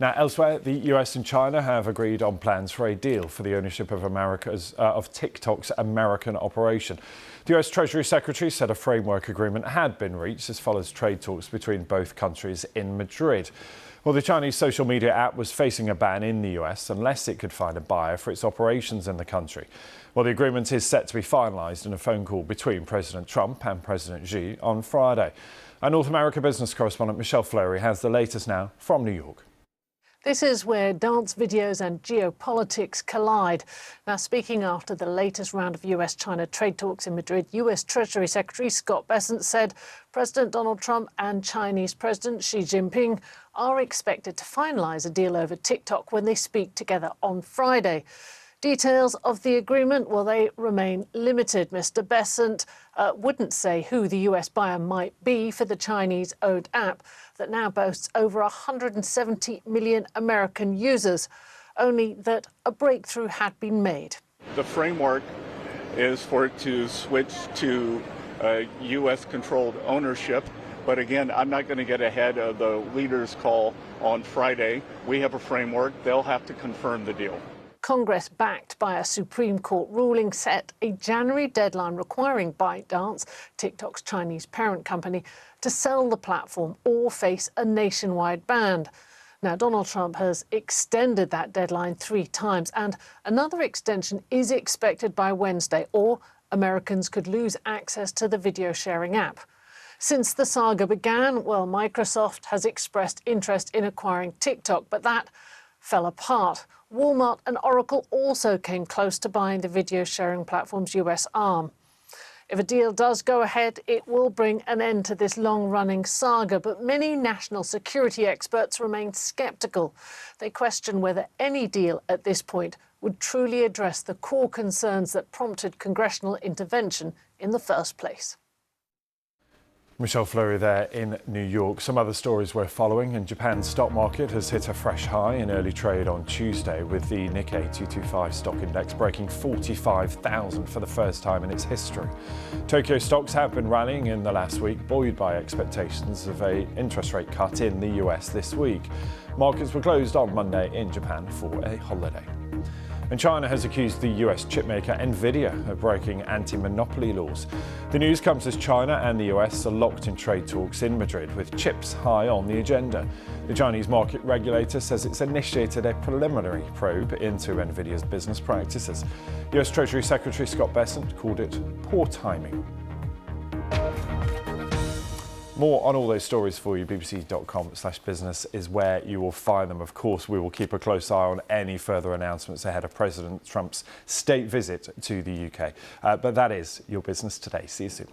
Now, elsewhere, the US and China have agreed on plans for a deal for the ownership of TikTok's American operation. The US Treasury Secretary said a framework agreement had been reached as follows trade talks between both countries in Madrid. Well, the Chinese social media app was facing a ban in the US unless it could find a buyer for its operations in the country. Well, the agreement is set to be finalised in a phone call between President Trump and President Xi on Friday. Our North America business correspondent Michelle Fleury has the latest now from New York. This is where dance videos and geopolitics collide. Now, speaking after the latest round of US-China trade talks in Madrid, US Treasury Secretary Scott Bessent said President Donald Trump and Chinese President Xi Jinping are expected to finalise a deal over TikTok when they speak together on Friday. Details of the agreement, well, they remain limited. Mr. Bessent wouldn't say who the US buyer might be for the Chinese-owned app that now boasts over 170 million American users, only that a breakthrough had been made. The framework is for it to switch to US-controlled ownership. But again, I'm not going to get ahead of the leaders' call on Friday. We have a framework. They'll have to confirm the deal. Congress, backed by a Supreme Court ruling, set a January deadline requiring ByteDance, TikTok's Chinese parent company, to sell the platform or face a nationwide ban. Now, Donald Trump has extended that deadline 3 times, and another extension is expected by Wednesday, or Americans could lose access to the video sharing app. Since the saga began, well, Microsoft has expressed interest in acquiring TikTok, but that fell apart. Walmart and Oracle also came close to buying the video sharing platform's US arm. If a deal does go ahead, it will bring an end to this long-running saga, but many national security experts remain sceptical. They question whether any deal at this point would truly address the core concerns that prompted congressional intervention in the first place. Michelle Fleury there in New York. Some other stories we're following. In Japan's stock market has hit a fresh high in early trade on Tuesday, with the Nikkei 225 stock index breaking 45,000 for the first time in its history. Tokyo stocks have been rallying in the last week, buoyed by expectations of an interest rate cut in the US this week. Markets were closed on Monday in Japan for a holiday. And China has accused the US chipmaker Nvidia of breaking anti-monopoly laws. The news comes as China and the US are locked in trade talks in Madrid, with chips high on the agenda. The Chinese market regulator says it's initiated a preliminary probe into Nvidia's business practices. US Treasury Secretary Scott Bessent called it poor timing. More on all those stories for you. bbc.com/business is where you will find them. Of course, we will keep a close eye on any further announcements ahead of President Trump's state visit to the UK. But that is your business today. See you soon.